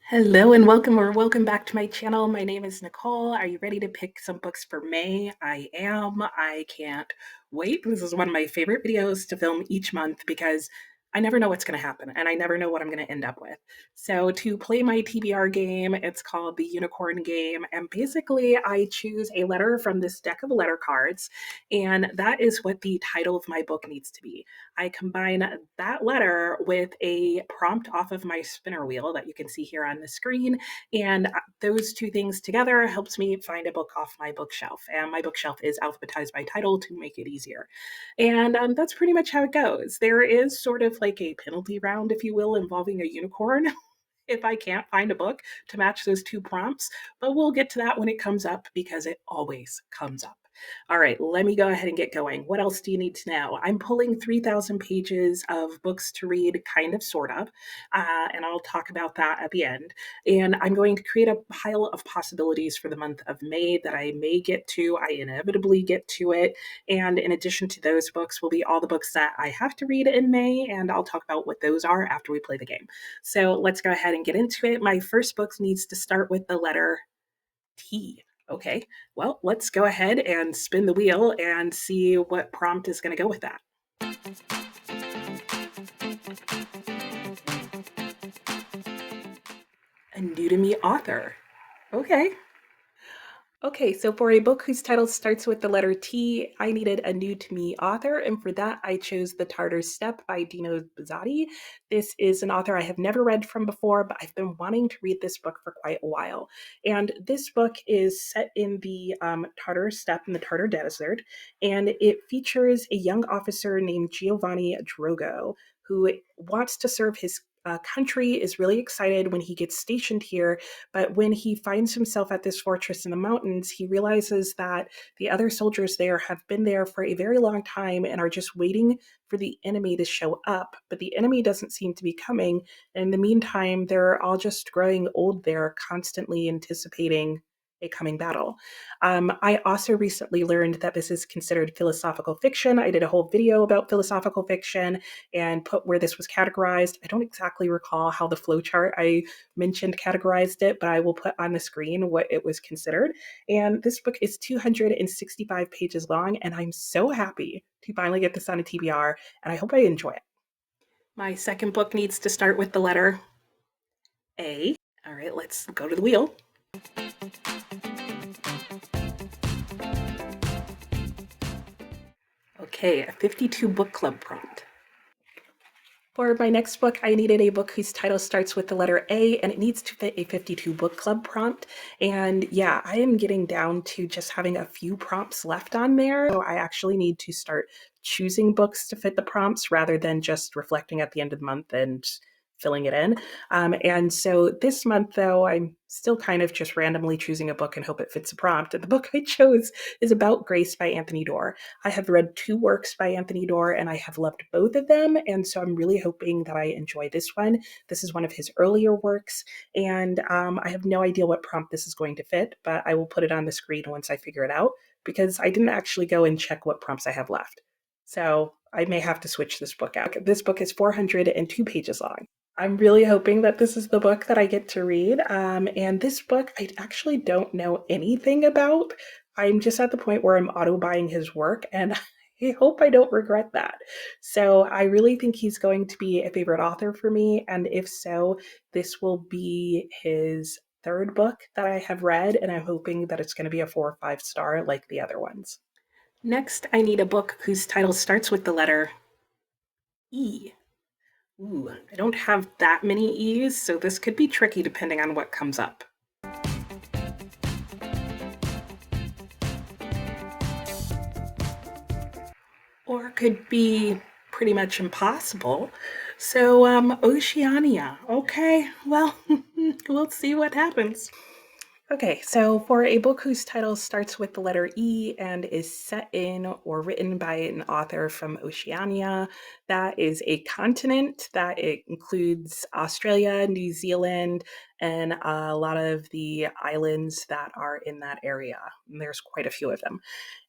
Hello and welcome back to my channel. My name is Nicole. Are you ready to pick some books for May? I am. I can't wait. This is one of my favorite videos to film each month because I never know what's going to happen and I never know what I'm going to end up with. So to play my TBR game, it's called the Unicorn Game, and basically I choose a letter from this deck of letter cards, and that is what the title of my book needs to be. I combine that letter with a prompt off of my spinner wheel that you can see here on the screen. And those two things together helps me find a book off my bookshelf. And my bookshelf is alphabetized by title to make it easier. And that's pretty much how it goes. There is sort of like a penalty round, if you will, involving a unicorn. If I can't find a book to match those two prompts, but we'll get to that when it comes up because it always comes up. All right, let me go ahead and get going. What else do you need to know? I'm pulling 3,000 pages of books to read, kind of, sort of, and I'll talk about that at the end. And I'm going to create a pile of possibilities for the month of May that I may get to. I inevitably get to it. And in addition to those books will be all the books that I have to read in May, and I'll talk about what those are after we play the game. So let's go ahead and get into it. My first book needs to start with the letter T. Okay, well, let's go ahead and spin the wheel and see what prompt is going to go with that. A new to me author. Okay. Okay, so for a book whose title starts with the letter T, I needed a new to me author, and for that I chose The Tartar Steppe by Dino Buzzati. This is an author I have never read from before, but I've been wanting to read this book for quite a while. And this book is set in the Tartar Steppe in the Tartar Desert, and it features a young officer named Giovanni Drogo who wants to serve his country, is really excited when he gets stationed here, but when he finds himself at this fortress in the mountains, he realizes that the other soldiers there have been there for a very long time and are just waiting for the enemy to show up. But the enemy doesn't seem to be coming. And in the meantime, they're all just growing old there, constantly anticipating a coming battle. I also recently learned that this is considered philosophical fiction. I did a whole video about philosophical fiction and put where this was categorized. I don't exactly recall how the flowchart I mentioned categorized it, but I will put on the screen what it was considered. And this book is 265 pages long, and I'm so happy to finally get this on a TBR, and I hope I enjoy it. My second book needs to start with the letter A. All right, let's go to the wheel. Okay, a 52 book club prompt. For my next book, I needed a book whose title starts with the letter A, and it needs to fit a 52 book club prompt. And yeah, I am getting down to just having a few prompts left on there. So I actually need to start choosing books to fit the prompts rather than just reflecting at the end of the month and filling it in. And so this month, though, I'm still kind of just randomly choosing a book and hope it fits a prompt. And the book I chose is About Grace by Anthony Doerr. I have read two works by Anthony Doerr, and I have loved both of them. And so I'm really hoping that I enjoy this one. This is one of his earlier works, and I have no idea what prompt this is going to fit, but I will put it on the screen once I figure it out because I didn't actually go and check what prompts I have left. So I may have to switch this book out. This book is 402 pages long. I'm really hoping that this is the book that I get to read. And this book, I actually don't know anything about. I'm just at the point where I'm auto buying his work, and I hope I don't regret that. So I really think he's going to be a favorite author for me. And if so, this will be his third book that I have read, and I'm hoping that it's going to be a 4 or 5 star like the other ones. Next, I need a book whose title starts with the letter E. Ooh, I don't have that many E's, so this could be tricky depending on what comes up. Or could be pretty much impossible. So, Oceania. Okay, well, we'll see what happens. Okay, so for a book whose title starts with the letter E and is set in or written by an author from Oceania, that is a continent that it includes Australia, New Zealand, and a lot of the islands that are in that area. And there's quite a few of them.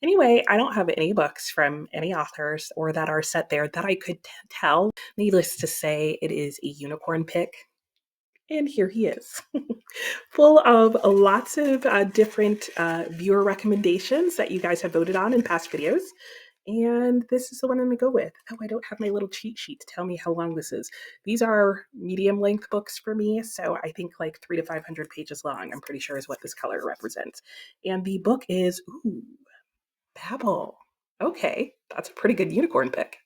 Anyway, I don't have any books from any authors or that are set there that I could tell. Needless to say, it is a unicorn pick. And here he is, full of lots of different viewer recommendations that you guys have voted on in past videos. And this is the one I'm gonna go with. Oh, I don't have my little cheat sheet to tell me how long this is. These are medium length books for me, so I think like 300 to 500 pages long, I'm pretty sure is what this color represents. And the book is, ooh, Babel. Okay, that's a pretty good unicorn pick.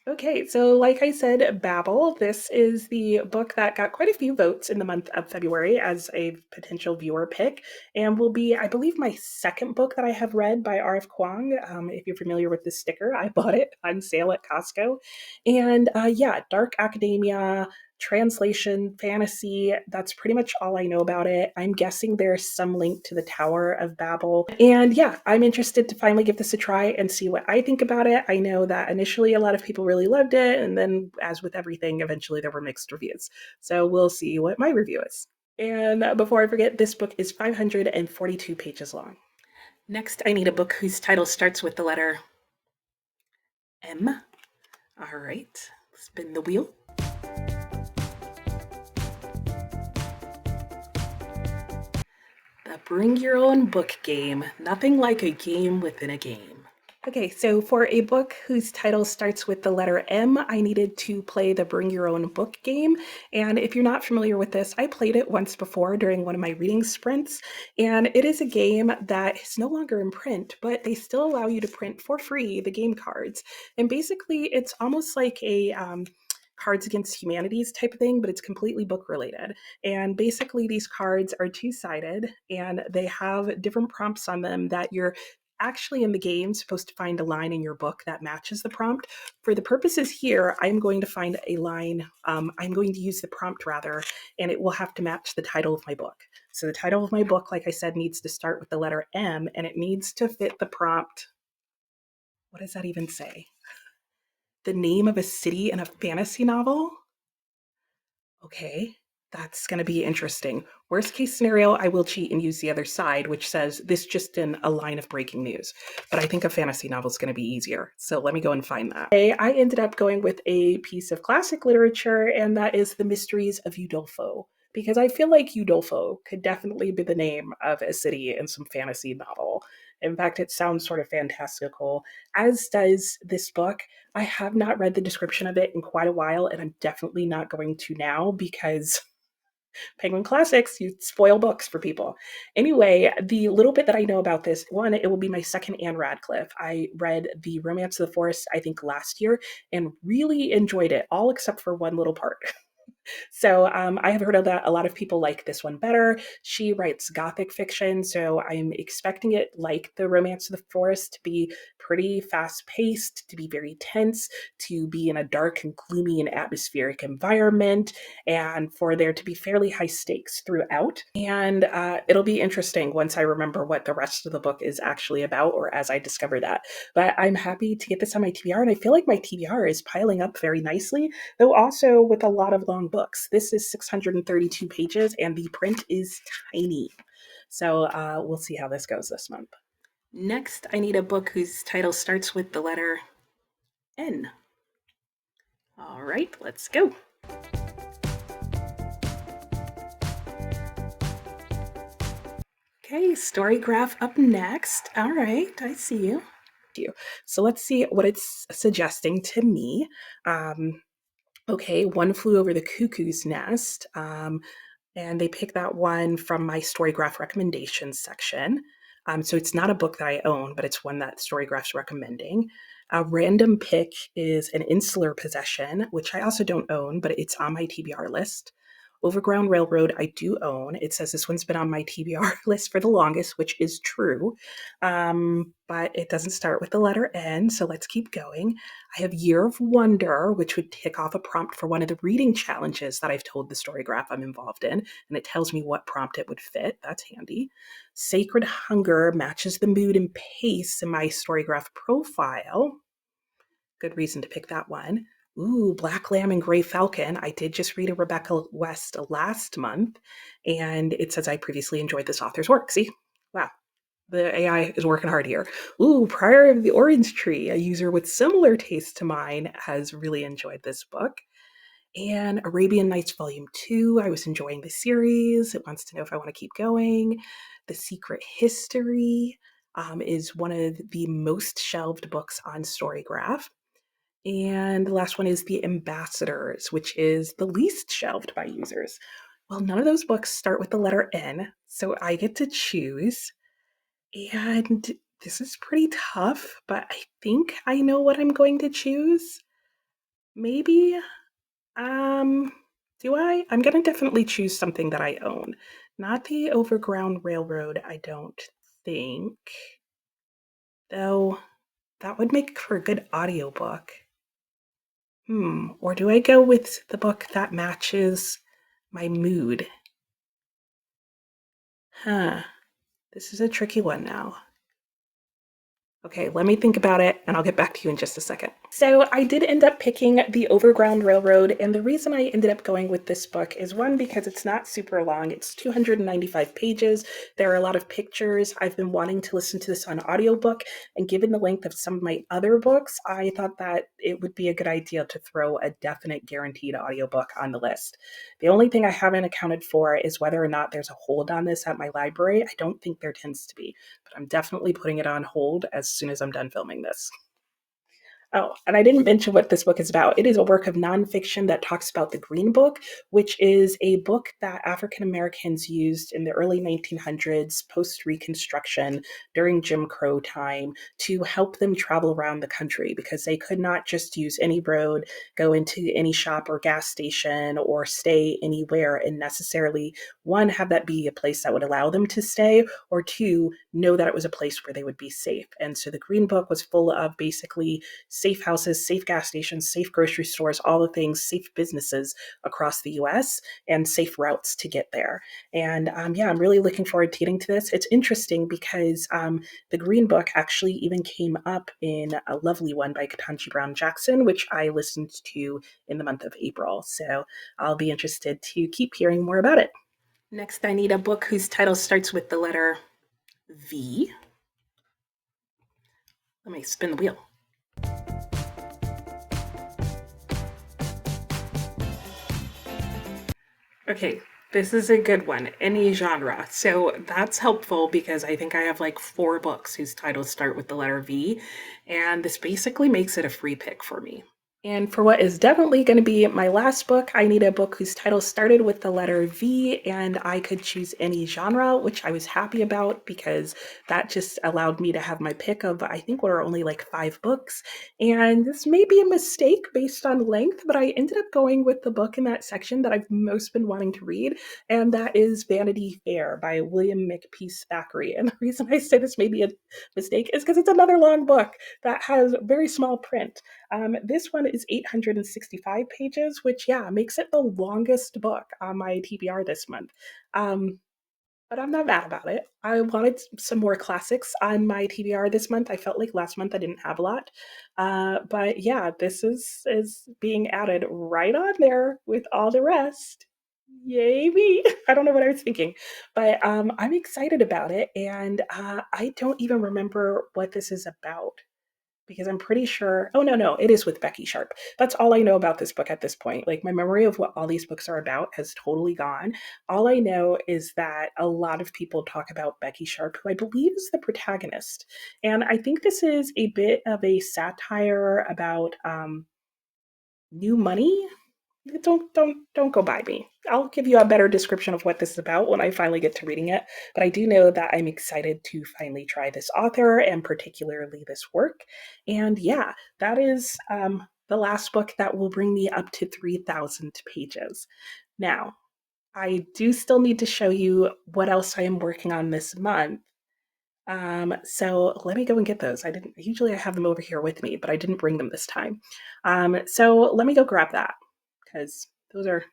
Okay, so like I said, Babel, this is the book that got quite a few votes in the month of February as a potential viewer pick, and will be, I believe, my second book that I have read by R.F. Kuang. If you're familiar with this sticker, I bought it on sale at Costco. And yeah, dark academia, translation, fantasy, that's pretty much all I know about it. I'm guessing there's some link to the Tower of Babel. And yeah, I'm interested to finally give this a try and see what I think about it. I know that initially a lot of people really loved it, and then, as with everything, eventually there were mixed reviews. So we'll see what my review is. And before I forget, this book is 542 pages long. Next, I need a book whose title starts with the letter M. All right, spin the wheel. The Bring Your Own Book Game. Nothing like a game within a game. Okay, so for a book whose title starts with the letter M, I needed to play the Bring Your Own Book Game. And if you're not familiar with this, I played it once before during one of my reading sprints. And it is a game that is no longer in print, but they still allow you to print for free the game cards. And basically, it's almost like a Cards Against Humanities type of thing, but it's completely book related. And basically, these cards are two-sided and they have different prompts on them that you're actually in the game supposed to find a line in your book that matches the prompt. For the purposes here, I'm going to find a line, I'm going to use the prompt rather, and it will have to match the title of my book. So the title of my book, like I said, needs to start with the letter M, and it needs to fit the prompt. What does that even say? The name of a city in a fantasy novel? Okay, that's going to be interesting. Worst case scenario, I will cheat and use the other side, which says this just in a line of breaking news. But I think a fantasy novel is going to be easier. So let me go and find that. Okay, I ended up going with a piece of classic literature, and that is The Mysteries of Udolpho. Because I feel like Udolpho could definitely be the name of a city in some fantasy novel. In fact, it sounds sort of fantastical, as does this book. I have not read the description of it in quite a while, and I'm definitely not going to now because Penguin Classics, you spoil books for people. Anyway, the little bit that I know about this, one, it will be my second Anne Radcliffe. I read The Romance of the Forest, I think last year, and really enjoyed it, all except for one little part. So I have heard of that. A lot of people like this one better. She writes Gothic fiction, so I'm expecting it, like The Romance of the Forest, to be pretty fast-paced, to be very tense, to be in a dark and gloomy and atmospheric environment, and for there to be fairly high stakes throughout. And it'll be interesting once I remember what the rest of the book is actually about, or as I discover that. But I'm happy to get this on my TBR, and I feel like my TBR is piling up very nicely, though also with a lot of long books. This is 632 pages and the print is tiny. So we'll see how this goes this month. Next, I need a book whose title starts with the letter N. All right, let's go. Okay, Storygraph up next. All right, I see you. So let's see what it's suggesting to me. Okay, One Flew Over the Cuckoo's Nest. And they picked that one from my Storygraph recommendations section. So it's not a book that I own, but it's one that Storygraph's recommending. A random pick is An Insular Possession, which I also don't own, but it's on my TBR list. Overground Railroad, I do own. It says this one's been on my TBR list for the longest, which is true. But it doesn't start with the letter N, so let's keep going. I have Year of Wonder, which would tick off a prompt for one of the reading challenges that I've told the Storygraph I'm involved in, and it tells me what prompt it would fit. That's handy. Sacred Hunger matches the mood and pace in my Storygraph profile. Good reason to pick that one. Ooh, Black Lamb and Gray Falcon. I did just read a Rebecca West last month, and it says I previously enjoyed this author's work. See? Wow. The AI is working hard here. Ooh, Prior of the Orange Tree. A user with similar taste to mine has really enjoyed this book. And Arabian Nights Volume 2, I was enjoying the series. It wants to know if I want to keep going. The Secret History is one of the most shelved books on Storygraph. And the last one is The Ambassadors, which is the least shelved by users. Well, none of those books start with the letter N, so I get to choose. And this is pretty tough, but I think I know what I'm going to choose. Maybe. Do I? I'm going to definitely choose something that I own. Not the Overground Railroad, I don't think. Though that would make for a good audiobook. Or do I go with the book that matches my mood? This is a tricky one now. Okay, let me think about it and I'll get back to you in just a second. So I did end up picking The Overground Railroad, and the reason I ended up going with this book is one, because it's not super long. It's 295 pages. There are a lot of pictures. I've been wanting to listen to this on audiobook, and given the length of some of my other books, I thought that it would be a good idea to throw a definite guaranteed audiobook on the list. The only thing I haven't accounted for is whether or not there's a hold on this at my library. I don't think there tends to be, but I'm definitely putting it on hold as soon as I'm done filming this. Oh, and I didn't mention what this book is about. It is a work of nonfiction that talks about the Green Book, which is a book that African Americans used in the early 1900s, post Reconstruction, during Jim Crow time, to help them travel around the country, because they could not just use any road, go into any shop or gas station, or stay anywhere and necessarily, one, have that be a place that would allow them to stay, or two, know that it was a place where they would be safe. And so the Green Book was full of basically safe houses, safe gas stations, safe grocery stores, all the things, safe businesses across the US, and safe routes to get there. And yeah, I'm really looking forward to getting to this. It's interesting because the Green Book actually even came up in a lovely one by Ketanji Brown Jackson, which I listened to in the month of April. So I'll be interested to keep hearing more about it. Next, I need a book whose title starts with the letter V. Let me spin the wheel. Okay, this is a good one. Any genre. So that's helpful because I think I have like 4 books whose titles start with the letter V, and this basically makes it a free pick for me. And for what is definitely going to be my last book, I need a book whose title started with the letter V, and I could choose any genre, which I was happy about because that just allowed me to have my pick of, I think, what are only like 5 books. And this may be a mistake based on length, but I ended up going with the book in that section that I've most been wanting to read, and that is Vanity Fair by William Makepeace Thackeray. And the reason I say this may be a mistake is because it's another long book that has very small print. This one is 865 pages, which, yeah, makes it the longest book on my TBR this month. But I'm not mad about it. I wanted some more classics on my TBR this month. I felt like last month I didn't have a lot. But yeah, this is being added right on there with all the rest. Yay me. I don't know what I was thinking, but I'm excited about it. And I don't even remember what this is about, because I'm pretty sure, oh no, it is with Becky Sharp. That's all I know about this book at this point. Like, my memory of what all these books are about has totally gone. All I know is that a lot of people talk about Becky Sharp, who I believe is the protagonist. And I think this is a bit of a satire about new money. Don't go by me. I'll give you a better description of what this is about when I finally get to reading it. But I do know that I'm excited to finally try this author and particularly this work. And yeah, that is the last book that will bring me up to 3,000 pages. Now, I do still need to show you what else I am working on this month. So let me go and get those. Usually I have them over here with me, but I didn't bring them this time. So let me go grab that, because those are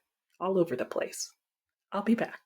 all over the place. I'll be back.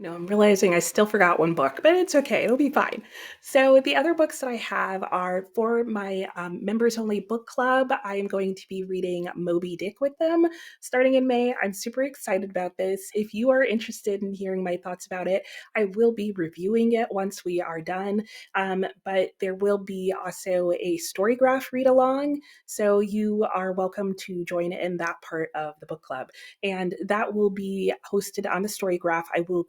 No, I'm realizing I still forgot one book, but it's okay. It'll be fine. So, the other books that I have are for my members only book club. I am going to be reading Moby Dick with them starting in May. I'm super excited about this. If you are interested in hearing my thoughts about it, I will be reviewing it once we are done. But there will be also a storygraph read along. So, you are welcome to join in that part of the book club. And that will be hosted on the storygraph. I will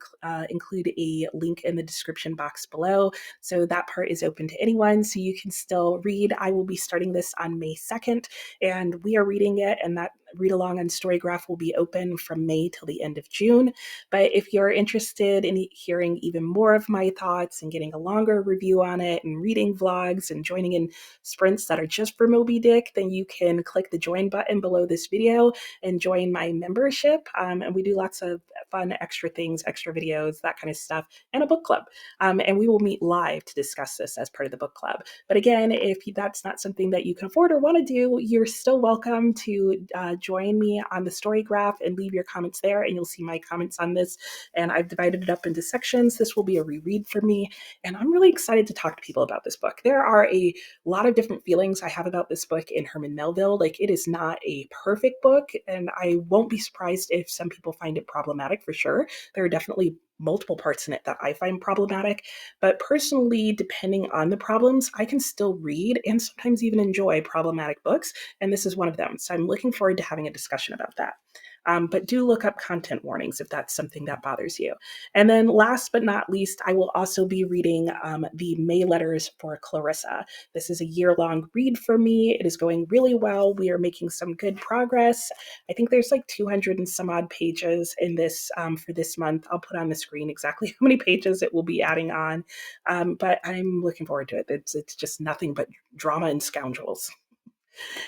include a link in the description box below. So that part is open to anyone. So you can still read. I will be starting this on May 2nd, and we are reading it. And that read along on Storygraph will be open from May till the end of June. But if you're interested in hearing even more of my thoughts and getting a longer review on it and reading vlogs and joining in sprints that are just for Moby Dick, then you can click the join button below this video and join my membership. And we do lots of fun extra things, extra videos, that kind of stuff, and a book club. And we will meet live to discuss this as part of the book club. But again, if that's not something that you can afford or want to do, you're still welcome to join me on the story graph and leave your comments there, and you'll see my comments on this. And I've divided it up into sections. This will be a reread for me, and I'm really excited to talk to people about this book. There are a lot of different feelings I have about this book in Herman Melville. Like, it is not a perfect book, and I won't be surprised if some people find it problematic for sure. There are definitely multiple parts in it that I find problematic, but personally, depending on the problems, I can still read and sometimes even enjoy problematic books, and this is one of them. So I'm looking forward to having a discussion about that. But do look up content warnings if that's something that bothers you. And then last but not least, I will also be reading the May letters for Clarissa. This is a year-long read for me. It is going really well. We are making some good progress. I think there's like 200 and some odd pages in this for this month. I'll put on the screen exactly how many pages it will be adding on. But I'm looking forward to it. It's just nothing but drama and scoundrels.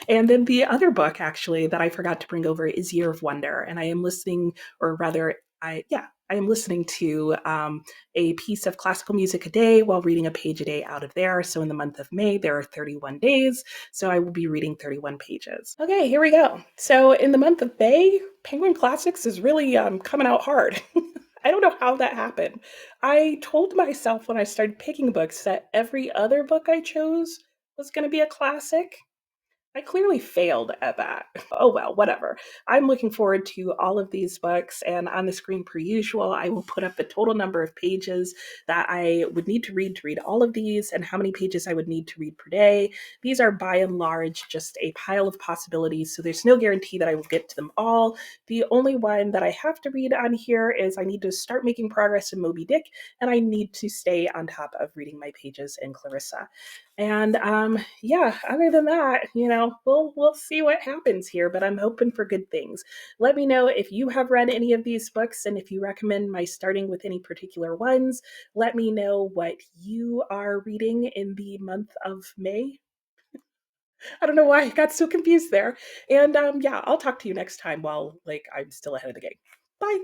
And then the other book, actually, that I forgot to bring over is Year of Wonder. And I am listening, or rather, I am listening to a piece of classical music a day while reading a page a day out of there. So in the month of May, there are 31 days. So I will be reading 31 pages. Okay, here we go. So in the month of May, Penguin Classics is really coming out hard. I don't know how that happened. I told myself when I started picking books that every other book I chose was going to be a classic. I clearly failed at that. Oh well, whatever. I'm looking forward to all of these books, and on the screen, per usual, I will put up the total number of pages that I would need to read all of these and how many pages I would need to read per day. These are by and large just a pile of possibilities, so there's no guarantee that I will get to them all. The only one that I have to read on here is I need to start making progress in Moby Dick, and I need to stay on top of reading my pages in Clarissa. And yeah, other than that, we'll see what happens here, but I'm hoping for good things. Let me know if you have read any of these books and if you recommend my starting with any particular ones. Let me know what you are reading in the month of May. I don't know why I got so confused there. And yeah, I'll talk to you next time while like I'm still ahead of the game. Bye.